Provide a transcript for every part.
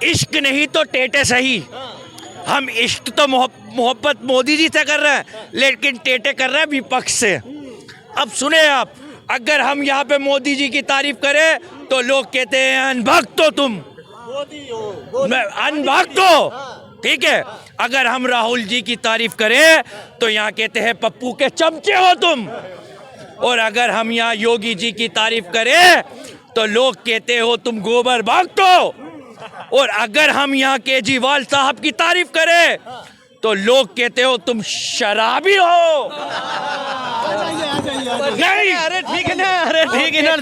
इश्क नहीं तो टेटे सही। हम इश्क तो मोहब्बत मोदी जी से कर रहे हैं, लेकिन टेटे कर रहे हैं विपक्ष से। अब सुने आप, अगर हम यहाँ पे मोदी जी की तारीफ करें तो लोग कहते हैं अनभक्त हो तुम, अनभक्त हो, ठीक है। अगर हम राहुल जी की तारीफ करें तो यहाँ कहते हैं पप्पू के चमचे हो तुम, और अगर हम यहाँ योगी जी की तारीफ करें तो लोग कहते हो तुम गोबर भक्त हो, और अगर हम यहाँ केजरीवाल साहब की तारीफ करें तो लोग कहते हो तुम शराबी हो। नहीं, अरे ठीक है ना, अरे ठीक है ना।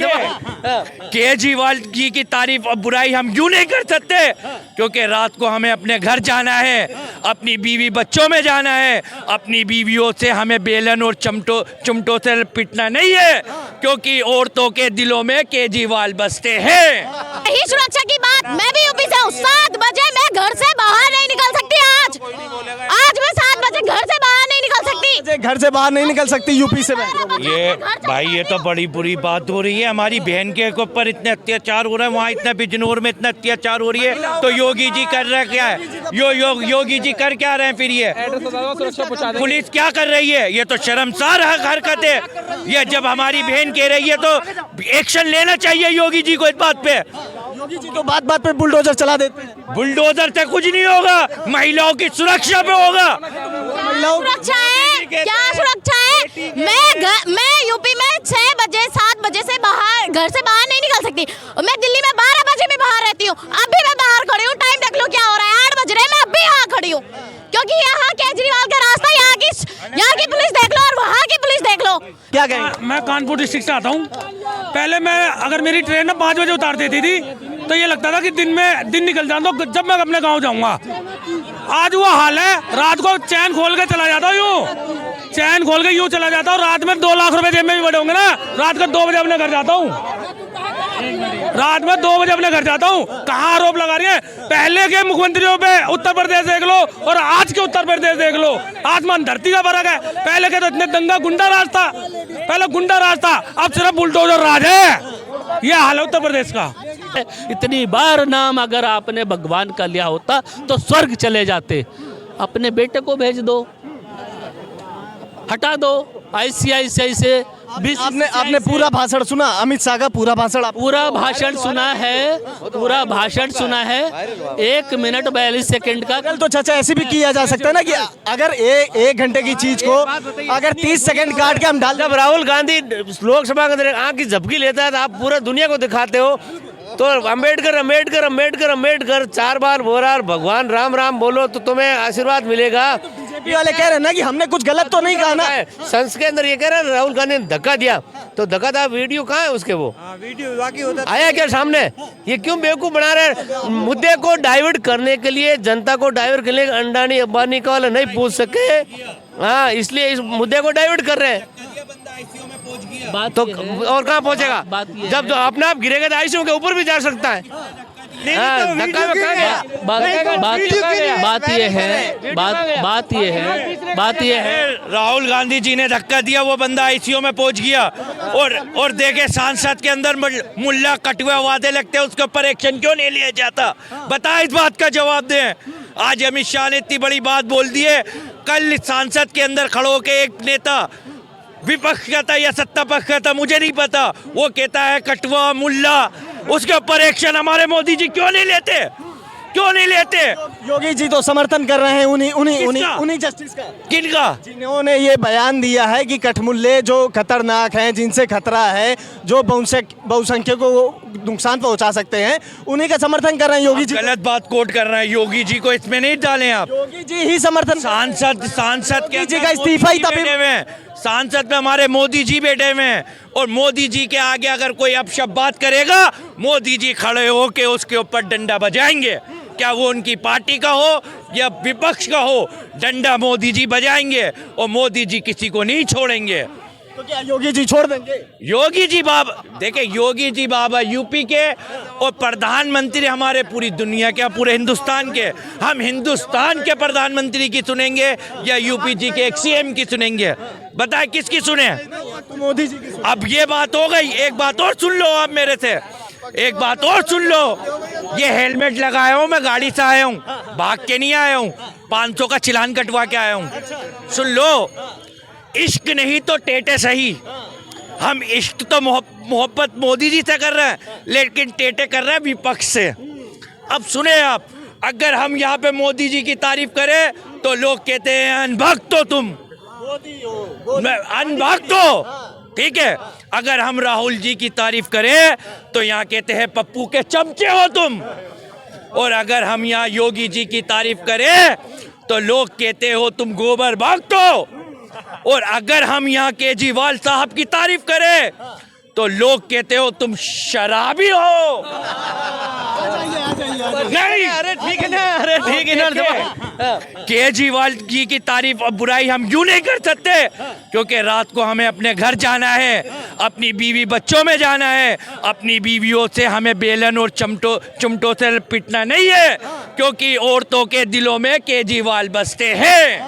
केजरीवाल जी की तारीफ और बुराई हम यूं नहीं कर सकते, क्योंकि रात को हमें अपने घर जाना है, अपनी बीवी बच्चों में जाना है। अपनी बीवियों से हमें बेलन और चिमटों से पिटना नहीं है, क्योंकि औरतों के दिलों में केजरीवाल बसते हैं। यही सुरक्षा की बात, मैं भी यूपी से हूँ। 7 बजे मैं घर से बाहर नहीं निकल सकती। आज मैं 7 बजे घर से बाहर नहीं निकल सकती। घर से बाहर नहीं निकल सकती यूपी से मैं। ये भाई, ये तो बड़ी बुरी बात हो रही है। हमारी बहन के ऊपर इतने अत्याचार हो रहे हैं, वहाँ इतना बिजनौर में इतना अत्याचार हो रही है, तो योगी जी कर रहे क्या है? योगी जी कर क्या रहे हैं फिर? ये पुलिस क्या कर रही है? ये तो शर्मसार हरकत है। ये जब हमारी बहन कह रही है तो एक्शन लेना चाहिए योगी जी को इस बात पे। योगी जी तो बात बात पे बुलडोजर चला देते हैं। बुलडोजर से कुछ नहीं होगा, महिलाओं की सुरक्षा पे होगा। सुरक्षा है क्या? सुरक्षा है? मैं यूपी में 6 बजे 7 बजे से बाहर, घर से बाहर नहीं निकल सकती। मैं दिल्ली में 12 बजे भी बाहर रहती हूँ। अब भी मैं बाहर खड़ी हूँ, टाइम देख लो क्या हो रहा है, 8 बज रहे हैं, मैं अब भी यहाँ खड़ी हूँ। क्योंकि यहाँ केजरीवाल का रास्ता, यहाँ की पुलिस देख लो और वहाँ की पुलिस देख लो। क्या कहेंगे? मैं कानपुर डिस्ट्रिक्ट से आता हूँ। पहले मैं, अगर मेरी ट्रेन ना 5 बजे उतार देती थी तो ये लगता था कि दिन निकल जाता जब मैं अपने गांव जाऊंगा। आज वो हाल है, रात को चैन खोल के चला जाता हूँ, यूँ चैन खोल के यूँ चला जाता हूँ। रात में 2 लाख रुपए जेब में भी बड़े होंगे ना, रात को 2 बजे अपने घर जाता हूँ। रात में 2 बजे अपने घर जाता हूँ। कहाँ आरोप लगा रही है? पहले के मुख्यमंत्रियों पे उत्तर प्रदेश देख लो और आज के उत्तर प्रदेश देख लो, आसमान धरती का फर्क है। पहले के तो इतने दंगा गुंडा राज था, पहले गुंडा राज था, अब सिर्फ बुलडोजर राज है। ये हाल है उत्तर प्रदेश का। इतनी बार नाम अगर आपने भगवान का लिया होता तो स्वर्ग चले जाते। अपने बेटे को भेज दो, हटा दो ICICI से। आपने पूरा भाषण सुना? अमित शाह का पूरा भाषण? पूरा भाषण सुना है, पूरा भाषण सुना है। 1 मिनट 42 सेकंड का। तो चाचा ऐसे भी किया जा सकता है ना कि अगर 1 घंटे की चीज को अगर 30 सेकंड काट के हम डाल। जब राहुल गांधी लोकसभा के अंदर आँख की झपकी लेता है तो आप पूरा दुनिया को दिखाते हो। तो अम्बेडकर अम्बेडकर अम्बेडकर अम्बेडकर 4 बार बोल रहा, भगवान राम राम बोलो तो तुम्हें आशीर्वाद मिलेगा। बीजेपी वाले कह रहे हैं ना कि हमने कुछ गलत तो नहीं कहा ना। संसद के अंदर ये कह रहे हैं राहुल गांधी ने धक्का दिया, तो धक्का था, वीडियो कहाँ है उसके? वो वीडियो बाकी होता आया क्या सामने? ये क्यों बेवकूफ बना रहे हैं? मुद्दे को डाइवर्ट करने के लिए, जनता को डाइवर्ट करने के लिए अंडानी अंबानी का वाला नहीं पूछ सके, हाँ, इसलिए इस मुद्दे को डाइवर्ट कर रहे हैं। तो और कहाँ पहुँचेगा? जब अपने आप गिरेगा तो ICU के ऊपर भी जा सकता है। बात ये है राहुल गांधी जी ने धक्का दिया, वो बंदा ICU में पहुंच गया, और देखे सांसद के अंदर मुल्ला कटुए वादे लगते हैं, उसके ऊपर एक्शन क्यों नहीं लिया जाता? बताए, इस बात का जवाब दें। आज अमित शाह ने इतनी बड़ी बात बोल दी है, कल सांसद के अंदर खड़े होकर एक नेता, विपक्ष का था या सत्ता पक्ष का था मुझे नहीं पता, वो कहता है कटवा मुल्ला, उसके ऊपर एक्शन हमारे मोदी जी क्यों नहीं लेते? क्यों नहीं लेते? योगी जी तो समर्थन कर रहे हैं उन्हीं जस्टिस का। किनका? जिन्होंने ये बयान दिया है कि कठमुल्ले जो खतरनाक हैं, जिनसे खतरा है, जो बहुसंख्यकों को नुकसान पहुंचा सकते हैं, उन्हीं का समर्थन कर रहे हैं योगी जी। गलत बात कोट कर रहे हैं, योगी जी को इसमें नहीं डालें आप। योगी जी ही समर्थन। सांसद के जी का इस्तीफा ही तभी। सांसद में हमारे मोदी जी बैठे हुए हैं, और मोदी जी के आगे अगर कोई अपशब्द बात करेगा, मोदी जी खड़े होके उसके ऊपर डंडा बजाएंगे। क्या वो उनकी पार्टी का हो या विपक्ष का हो, डंडा मोदी जी बजाएंगे, और मोदी जी किसी को नहीं छोड़ेंगे। तो क्या योगी जी छोड़ देंगे? योगी जी बाबा, देखिए योगी जी बाबा यूपी के और प्रधानमंत्री हमारे पूरी दुनिया के, पूरे हिंदुस्तान के। हम हिंदुस्तान के प्रधानमंत्री की सुनेंगे या यूपी जी के एक CM की सुनेंगे? बताए किसकी सुने? मोदी जी की। अब ये बात हो गई, एक बात और सुन लो आप मेरे से। एक बात और सुन लो, ये हेलमेट लगाया हूँ, मैं गाड़ी से आया हूँ, भाग के नहीं आया हूँ, 500 का चिलान कटवा के आया हूँ। सुन लो, इश्क नहीं तो टेटे सही। हम इश्क तो मोहब्बत मोदी जी से कर रहे हैं, लेकिन टेटे कर रहे हैं विपक्ष से। अब सुने आप, अगर हम यहाँ पे मोदी जी की तारीफ करें तो लोग कहते हैं अनभक्त हो तुम, अनभक्त हो, ठीक है। अगर हम राहुल जी की तारीफ करें तो यहाँ कहते हैं पप्पू के चमचे हो तुम, और अगर हम यहाँ योगी जी की तारीफ करें तो लोग कहते हो तुम गोबर भक्त हो, और अगर हम यहाँ केजरीवाल साहब की तारीफ करें तो लोग कहते हो तुम शराबी हो। नहीं, अरे ठीक है ना, अरे ठीक है ना। केजरीवाल जी की तारीफ और बुराई हम यूं नहीं कर सकते, क्योंकि रात को हमें अपने घर जाना है, अपनी बीवी बच्चों में जाना है, अपनी बीवियों से हमें बेलन और चिमटों से पिटना नहीं है, क्योंकि औरतों के दिलों में केजरीवाल बसते हैं।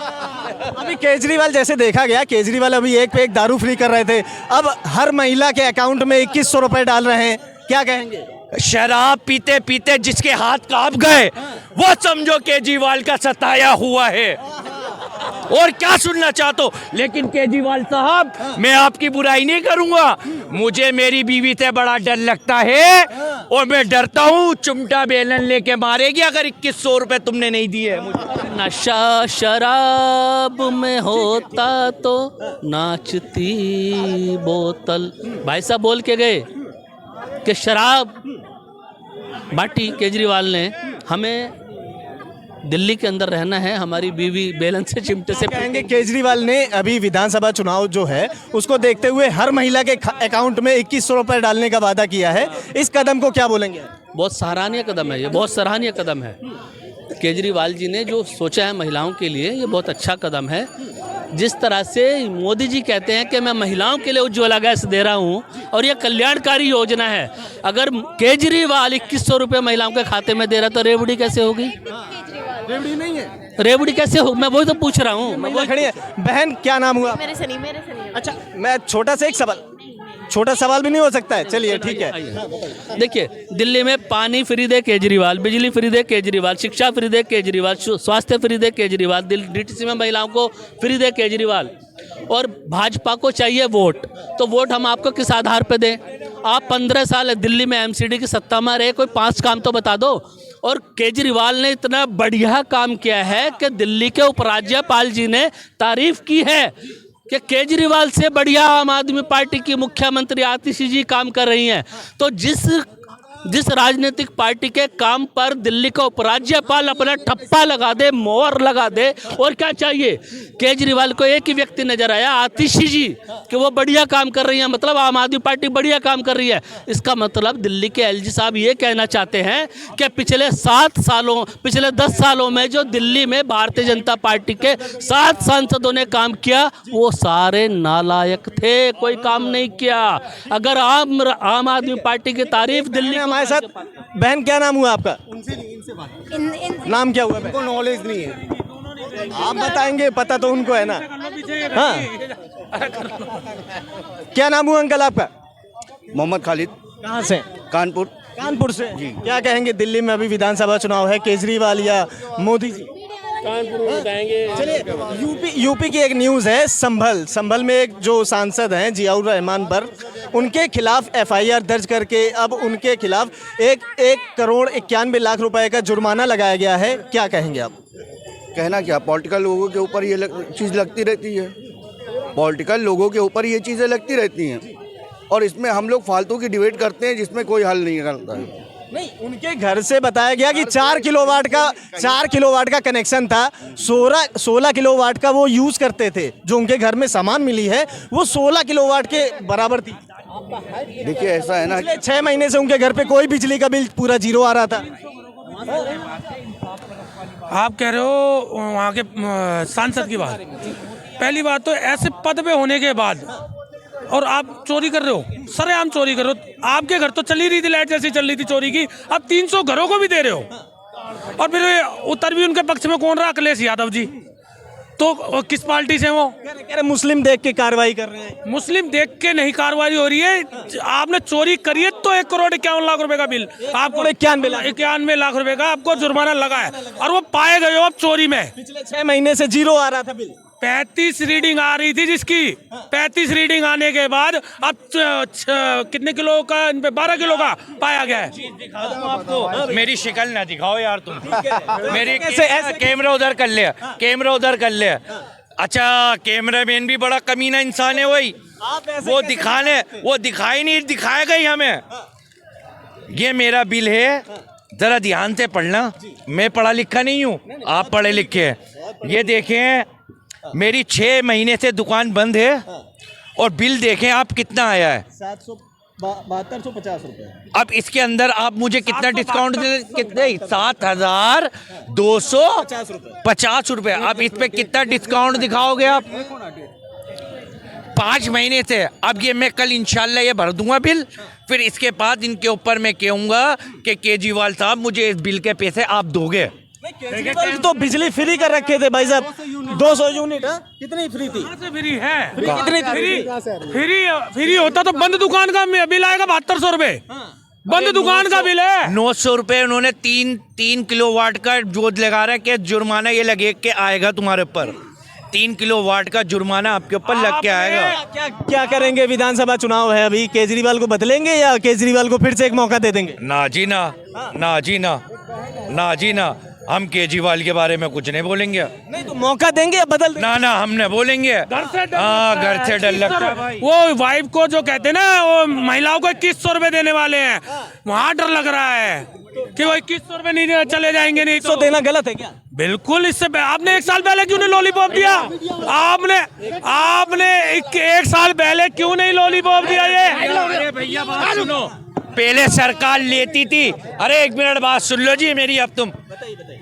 अभी केजरीवाल जैसे देखा गया, केजरीवाल अभी एक पे एक दारू फ्री कर रहे थे, अब हर महिला के अकाउंट में 2100 रुपए डाल रहे हैं, क्या कहेंगे? शराब पीते पीते जिसके हाथ कांप गए वो समझो केजरीवाल का सताया हुआ है। और क्या सुनना चाहते हो? लेकिन केजरीवाल साहब, मैं आपकी बुराई नहीं करूंगा, मुझे मेरी बीवी से बड़ा डर लगता है, और मैं डरता हूँ चिमटा बेलन लेके मारेगी अगर 2100 रुपए तुमने नहीं दिए मुझे। नशा शराब में होता तो नाचती बोतल। भाई साहब बोल के गए कि शराब बाटी केजरीवाल ने, हमें दिल्ली के अंदर रहना है, हमारी बीवी बेलन से चिमटे से कहेंगे केजरीवाल ने अभी विधानसभा चुनाव जो है उसको देखते हुए हर महिला के अकाउंट में 2100 रुपए डालने का वादा किया है, इस कदम को क्या बोलेंगे? बहुत सराहनीय कदम है, ये बहुत सराहनीय कदम है। केजरीवाल जी ने जो सोचा है महिलाओं के लिए, ये बहुत अच्छा कदम है। जिस तरह से मोदी जी कहते हैं कि मैं महिलाओं के लिए उज्ज्वला गैस दे रहा हूं और ये कल्याणकारी योजना है, अगर केजरीवाल 2100 रुपये महिलाओं के खाते में दे रहा तो रेवड़ी कैसे होगी? रेवड़ी नहीं है, रेवड़ी कैसे हो? मैं वही तो पूछ रहा हूँ। महिला खड़ी है। बहन क्या नाम हुआ? मेरे सनी अच्छा, मैं छोटा सवाल भी नहीं हो सकता है, चलिए ठीक है। देखिए, दिल्ली में पानी फ्री दे केजरीवाल, बिजली फ्री दे केजरीवाल, शिक्षा फ्री दे केजरीवाल, स्वास्थ्य फ्री दे केजरीवाल, डीटीसी में महिलाओं को फ्री दे केजरीवाल। और भाजपा को चाहिए वोट, तो वोट हम आपको किस आधार पे दें? आप 15 साल दिल्ली में एमसीडी की सत्ता में रहे, कोई 5 काम तो बता दो। और केजरीवाल ने इतना बढ़िया काम किया है कि दिल्ली के उपराज्यपाल जी ने तारीफ की है कि केजरीवाल से बढ़िया आम आदमी पार्टी की मुख्यमंत्री आतिशी जी काम कर रही हैं। तो जिस राजनीतिक पार्टी के काम पर दिल्ली का उपराज्यपाल अपना ठप्पा लगा दे, मोहर लगा दे, और क्या चाहिए? केजरीवाल को एक ही व्यक्ति नजर आया, आतिशी जी, कि वो बढ़िया काम कर रही है, मतलब आम आदमी पार्टी बढ़िया काम कर रही है। इसका मतलब दिल्ली के एलजी साहब ये कहना चाहते हैं कि पिछले 10 सालों में जो दिल्ली में भारतीय जनता पार्टी के 7 सांसदों ने काम किया वो सारे नालायक थे, कोई काम नहीं किया। अगर आम आदमी पार्टी की तारीफ दिल्ली हमारे साथ बहन, क्या नाम हुआ आपका? नाम क्या हुआ? को नॉलेज नहीं है, आप बताएंगे, पता तो उनको है ना। हाँ, क्या नाम हुआ अंकल आपका? मोहम्मद खालिद, कहाँ से? कानपुर से जी। क्या कहेंगे, दिल्ली में अभी विधानसभा चुनाव है, केजरीवाल या मोदी जी? चलिए, यूपी की एक न्यूज़ है, संभल में एक जो सांसद हैं जियाउर रहमान पर, उनके खिलाफ एफआईआर दर्ज करके अब उनके खिलाफ 1 करोड़ 91 लाख रुपए का जुर्माना लगाया गया है, क्या कहेंगे आप? कहना क्या, पॉलिटिकल लोगों के ऊपर ये चीज़ लगती रहती है, पॉलिटिकल लोगों के ऊपर ये चीज़ें लगती रहती हैं, और इसमें हम लोग फालतू की डिबेट करते हैं जिसमें कोई हल नहीं करता है। नहीं, उनके घर से बताया गया कि 4 किलोवाट का कनेक्शन था, 16 किलोवाट का वो यूज़ करते थे, जो उनके घर में सामान मिली है वो 16 किलोवाट के बराबर थी। देखिए, ऐसा है ना, 6 महीने से उनके घर पे कोई बिजली का बिल पूरा 0 आ रहा था। आप कह रहे हो वहाँ के सांसद की बात। पहली बात तो ऐसे पद पे होने के बाद और आप चोरी कर रहे हो, सरेआम चोरी कर रहे हो। आपके घर तो चली रही थी, लाइट जैसी चल रही थी चोरी की, अब 300 घरों को भी दे रहे हो। और फिर उत्तर भी उनके पक्ष में कौन रहा? अखिलेश यादव जी। तो किस पार्टी से वो? कह रहे मुस्लिम देख के कार्रवाई कर रहे हैं। मुस्लिम देख के नहीं कार्रवाई हो रही है। आपने चोरी करी है तो 1,51,00,000 रुपए का बिल आपको 91 लाख रुपए का आपको जुर्माना लगा है और वो पाए गए हो आप चोरी में। पिछले 6 महीने से 0 आ रहा था बिल। 35 रीडिंग आ रही थी जिसकी 35 रीडिंग आने के बाद अब कितने किलो का, इन पे 12 किलो का पाया गया है। आपको मेरी शिकल ना दिखाओ यार तुम। मेरी ऐसे कैमरा उधर कर ले, कैमरा उधर कर ले। अच्छा, कैमरामैन भी बड़ा कमीना इंसान है वही, वो दिखाई नहीं, दिखाएगा ही हमें। ये मेरा बिल है, जरा ध्यान से पढ़ना। मैं पढ़ा लिखा नहीं हूँ, आप पढ़े लिखे हैं। ये देखें, मेरी 6 महीने से दुकान बंद है और बिल देखें आप कितना आया है, 7,7250 रुपए। अब इसके अंदर आप मुझे कितना डिस्काउंट दे, कितने 7,250 रुपए। अब इस पे कितना डिस्काउंट दिखाओगे आप? 5 महीने से। अब ये मैं कल इंशाल्लाह ये भर दूंगा बिल, फिर इसके बाद इनके ऊपर मैं कहूंगा कि केजरीवाल साहब मुझे इस बिल के पैसे आप दोगे। केजरीवाल तो बिजली फ्री कर रखे थे भाई साहब, 200 यूनिट। कितनी फ्री थी? फ्री है, कितनी फ्री होता तो बंद दुकान का बिल आएगा 7200 रुपए। बंद दुकान का बिल है 900 रुपए। उन्होंने 3 किलोवाट का जो लगा रहा है कि जुर्माना ये लगे के आएगा तुम्हारे ऊपर। 3 किलोवाट का जुर्माना आपके ऊपर लग के आएगा। क्या करेंगे? विधानसभा चुनाव है अभी, केजरीवाल को बदलेंगे या केजरीवाल को फिर से एक मौका दे देंगे? ना जी ना, ना जी ना, ना जी ना, हम केजरीवाल के बारे में कुछ नहीं बोलेंगे। नहीं तो मौका देंगे या बदल देंगे? ना ना, हमने बोलेंगे। घर से डर लगता है भाई। वो वाइफ को जो कहते हैं ना, वो महिलाओं को 2100 रुपए देने वाले हैं, वहाँ डर लग रहा है कि वो 2100 रुपए नहीं चले जाएंगे। नहीं तो देना गलत है क्या? बिल्कुल। इससे आपने 1 साल पहले क्यों नहीं लॉलीपॉप दिया? आपने 1 साल पहले क्यों नहीं लॉलीपॉप दिया? ये भैया बात सुनो, पहले सरकार लेती थी। अरे 1 मिनट बात सुन लो जी मेरी। अब तुम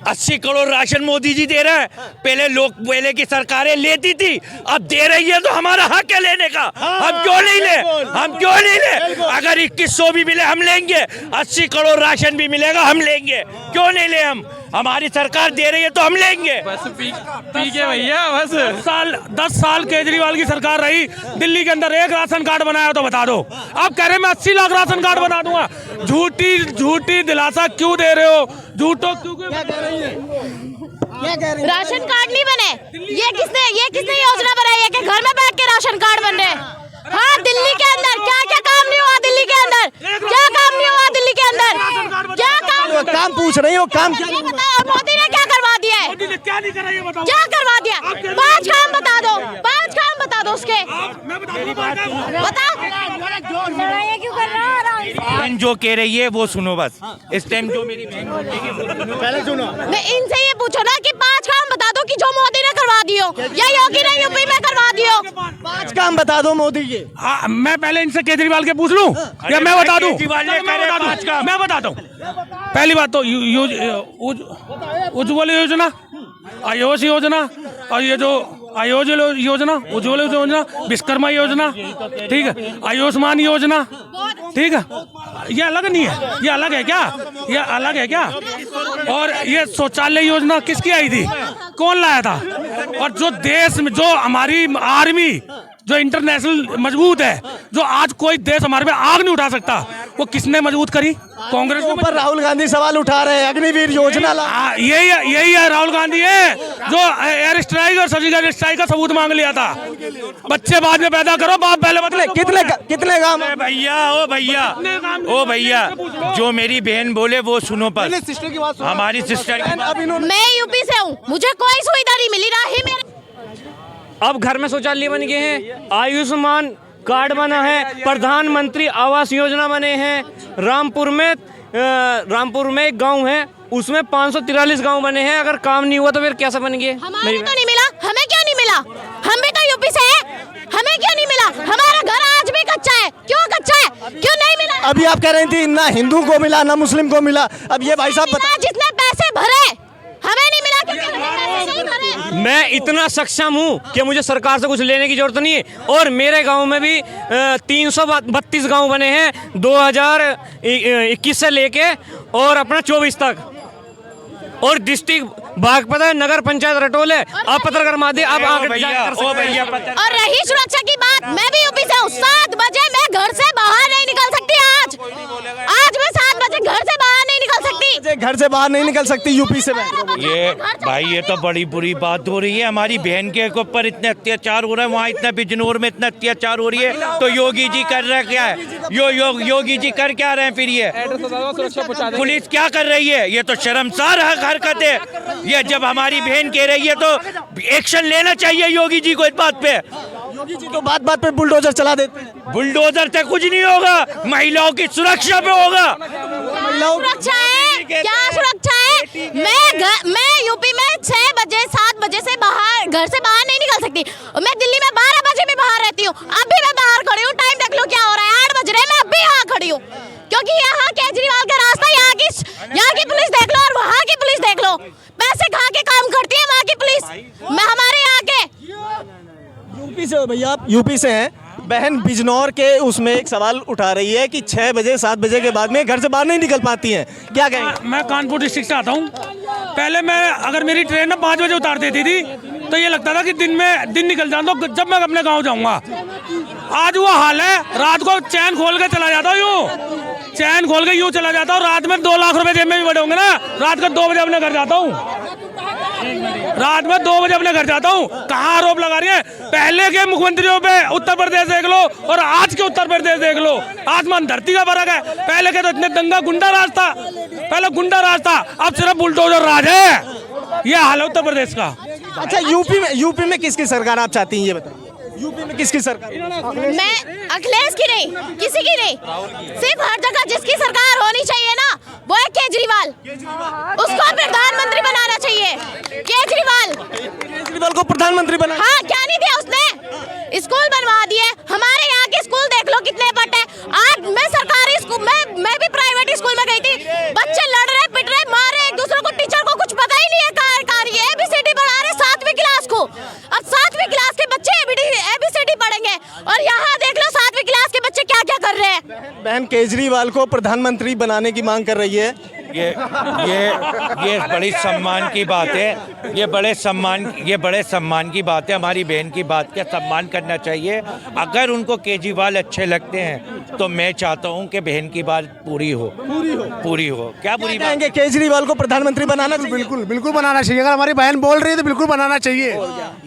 80 करोड़ राशन मोदी जी दे रहे हैं। पहले की सरकारें लेती थी, अब दे रही है तो हमारा हक है लेने का। हम क्यों नहीं ले? अगर 2100 भी मिले हम लेंगे, 80 करोड़ राशन भी मिलेगा हम लेंगे। क्यों नहीं ले? हमारी सरकार दे रही है तो हम लेंगे। बस पी के भैया, बस 10 साल केजरीवाल की सरकार रही, दिल्ली के अंदर 1 राशन कार्ड बनाया तो बता दो। आप कह रहे हैं मैं 80 लाख राशन कार्ड बना दूंगा। झूठी दिलासा क्यों दे रहे हो? झूठो क्यों? राशन कार्ड नहीं बने। ये किसने योजना बनाई है कि घर में बैठ के राशन कार्ड बन रहे हैं? हाँ, दिल्ली के अंदर क्या काम नहीं हुआ? दिल्ली के अंदर क्या काम नहीं हुआ? दिल्ली के अंदर क्या काम पूछ रही हो? काम क्या बताया? मोदी ने क्या करवा दिया है? मोदी ने क्या नहीं करा ये बताओ। क्या करवा दिया? 5 काम बता दो, 5 काम बता दो उसके। मैं बताओ। लड़ाइयाँ क्यों कर रहा है? जो कह रही है वो सुनो बस। इस टाइम जो मेरी बहन पहले सुनो। मैं इनसे ये पूछो ना कि 5 काम बता दो कि जो मोदी ने करवा दियो या योगी ने यूपी में करवा दियो। 5 काम बता दो मोदी के। हाँ, मैं पहले इनसे केजरीवाल के पूछ लूं या मैं बता दूं? मैं बताता हूँ। पहली बात तो उज्ज्वल योजना, आयुष योजना, और ये जो आयुष योजना, उज्ज्वल योजना, विश्वकर्मा योजना, ठीक है, आयुष्मान योजना, ठीक है, ये अलग नहीं है। ये अलग है क्या? ये अलग है क्या? और ये शौचालय योजना किसकी आई थी? कौन लाया था? और जो देश में जो हमारी आर्मी जो इंटरनेशनल मजबूत है, जो आज कोई देश हमारे पे आग नहीं उठा सकता, वो किसने मजबूत करी? कांग्रेस के ऊपर राहुल गांधी सवाल उठा रहे हैं, अग्निवीर योजना यही है राहुल गांधी है जो एयर स्ट्राइक और सर्जिकल स्ट्राइक का सबूत मांग लिया था। बच्चे बाद में पैदा करो, बाप पहले बदले। कितने काम? ओ भैया जो मेरी बहन बोले वो सुनो। पर सिस्टर की बात हमारी सिस्टर की मैं यूपी से हूँ, मुझे कोई सुविधा नहीं मिली, ना ही मेरे। अब घर में शौचालय बन गए हैं, आयुष्मान कार्ड बना है, प्रधानमंत्री आवास योजना बने हैं। रामपुर में एक गांव है, उसमें 543 गांव बने हैं। अगर काम नहीं हुआ तो फिर कैसा बन गए? हमें तो नहीं मिला। हमें क्यों नहीं मिला? हम भी तो यूपी से हैं, हमें क्यों नहीं मिला? हमारा घर आज भी कच्चा है। क्यों कच्चा है? क्यों नहीं मिला? अभी आप कह रही थी ना हिंदू को मिला ना मुस्लिम को मिला। अब ये भाई साहब बता, जितने पैसे भरे हमें नहीं मिला क्योंकि हमें पैसे नहीं भरे। मैं इतना सक्षम हूँ कि मुझे सरकार से कुछ लेने की जरूरत नहीं है। और मेरे गांव में भी 332 गांव बने हैं 2021 से लेके और अपना 24 तक। और डिस्ट्रिक्ट बागपत है, नगर पंचायत रटोल है। अब पत्रकार माध्यम अब आगे कर सकते हैं। और रही सुरक्षा की बात, मैं भी यूपी से हूँ। 7 बजे मैं घर से बाहर नहीं निकल सकती। आज मैं 7 बजे घर से बाहर नहीं निकल सकती। घर से बाहर नहीं निकल सकती यूपी से मैं। ये भाई ये तो बड़ी बुरी बात हो रही है। हमारी बहन के ऊपर इतने अत्याचार हो रहे हैं, वहाँ इतना बिजनौर में इतना अत्याचार हो रही है, तो योगी जी कर रहे क्या है? योगी जी कर क्या रहे हैं फिर? ये पुलिस क्या कर रही है? ये तो शर्मसार हरकत है। ये जब हमारी बहन कह रही है तो एक्शन लेना चाहिए योगी जी को इस बात पे। योगी जी तो बात बात पे बुलडोजर चला देते हैं। बुलडोजर से कुछ नहीं होगा, महिलाओं की सुरक्षा पे होगा। सुरक्षा है, क्या सुरक्षा है? मैं यूपी में 6 बजे 7 बजे से बाहर, घर से बाहर नहीं निकल सकती। मैं दिल्ली में 12 बजे भी बाहर रहती हूँ। अब भी मैं बाहर खड़ी हूँ। टाइम देख लो क्या हो रहा है, 8 बज रहे हैं, मैं अब भी यहाँ खड़ी हूँ। क्योंकि यहाँ केजरीवाल का रास्ता, यहाँ की पुलिस देख लो और वहाँ की पुलिस देख लो, पैसे खा के काम करती है वहाँ की पुलिस। मैं हमारे यहाँ के यूपी से हो भैया, आप यूपी से हैं। बहन बिजनौर के उसमें एक सवाल उठा रही है कि 6 बजे 7 बजे के बाद में घर से बाहर नहीं निकल पाती हैं, क्या कहेंगे? मैं कानपुर डिस्ट्रिक्ट से आता हूँ। पहले मैं अगर मेरी ट्रेन ना 5 बजे उतार देती थी तो ये लगता था कि दिन निकल जाता तो जब मैं अपने गांव जाऊंगा। आज वो हाल है, रात को चैन खोल के चला जाता हूँ, यूँ चैन खोल के यूँ चला जाता हूँ। रात में 2 लाख रुपए जेब में भी बड़े होंगे ना, रात को 2 बजे अपने घर जाता हूँ। रात में 2 बजे अपने घर जाता हूँ। कहाँ आरोप लगा रही है? पहले के मुख्यमंत्रियों पे उत्तर प्रदेश देख लो और आज के उत्तर प्रदेश देख लो, आसमान धरती का फर्क है। पहले के तो इतने दंगा गुंडा राज था, पहले गुंडा राज था, अब सिर्फ बुलडोजर राज है। ये हाल है उत्तर प्रदेश का। अच्छा, यूपी में किसकी सरकार आप चाहती हैं, ये बताइए? यूपी में किसकी सरकार? मैं अखिलेश की नहीं, किसी की नहीं, सिर्फ हर जगह जिसकी सरकार होनी चाहिए ना वो है केजरीवाल। उसको प्रधानमंत्री बनाना चाहिए। केजरीवाल को प्रधानमंत्री बना। हाँ, क्या नहीं दिया उसने? स्कूल बनवा दिए। हमारे यहाँ के स्कूल देख लो कितने बट है। आज मैं सरकारी स्कूल, मैं भी प्राइवेट स्कूल में गई थी। बच्चे लड़ रहे, पिट रहे, मार रहे एक दूसरे को। टीचर को कुछ पता ही नहीं है। ABCD पढ़ा रहे 7वीं क्लास को। अब 7वीं क्लास के बच्चे ABCD पढ़ेंगे और यहाँ देख लो 7वीं क्लास के बच्चे क्या क्या कर रहे हैं। बहन केजरीवाल को प्रधानमंत्री बनाने की मांग कर रही है। ये बड़ी सम्मान की बात है। ये बड़े सम्मान की बात है। हमारी बहन की बात का सम्मान करना चाहिए। अगर उनको केजरीवाल अच्छे लगते हैं तो मैं चाहता हूं कि बहन की बात पूरी हो। क्या बुरी बात है? केजरीवाल को प्रधानमंत्री बनाना चाहिए। बिल्कुल बनाना चाहिए। अगर हमारी बहन बोल रही है तो बिल्कुल बनाना चाहिए।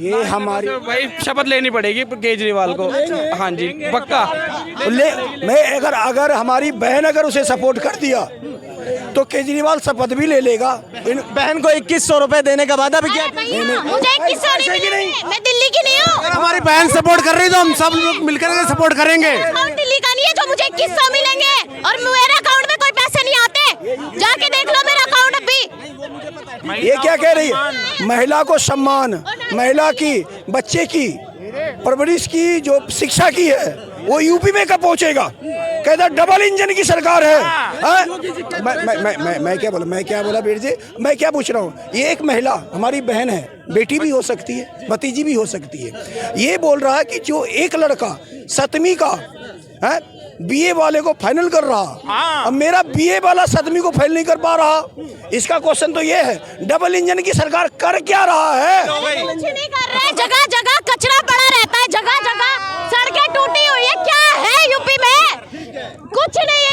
ये हमारी भाई शपथ लेनी पड़ेगी केजरीवाल को। हाँ जी, पक्का। मैं अगर हमारी बहन अगर उसे सपोर्ट कर दिया तो केजरीवाल शपथ भी ले लेगा। बहन को 2100 रुपए देने का वादा भी किया। मुझे 2100 नहीं मिले, मैं दिल्ली की नहीं हूँ। हमारी बहन सपोर्ट कर रही तो हम सब लोग मिलकर के सपोर्ट करेंगे। अकाउंट दिल्ली का नहीं है जो मुझे 2100 मिलेंगे और मेरे अकाउंट में कोई पैसे नहीं आते। जाके देख लो मेरा अकाउंट अभी। ये क्या कह रही है? महिला को सम्मान, महिला की, बच्चे की परवरिश की जो शिक्षा की है वो यूपी में कब पहुंचेगा? कहता डबल इंजन की सरकार है। मैं क्या बोला वीर जी? मैं क्या पूछ रहा हूँ? ये एक महिला हमारी बहन है, बेटी भी हो सकती है, भतीजी भी हो सकती है। ये बोल रहा है कि जो एक लड़का 7वीं का है BA वाले को फाइनल कर रहा, अब मेरा BA वाला 7वीं को फाइनल नहीं कर पा रहा। इसका क्वेश्चन तो ये है, डबल इंजन की सरकार कर क्या रहा है? कुछ नहीं कर रहे। जगह जगह कचरा पड़ा रहता है, जगह जगह सड़कें टूटी हुई है। क्या है यूपी में? कुछ नहीं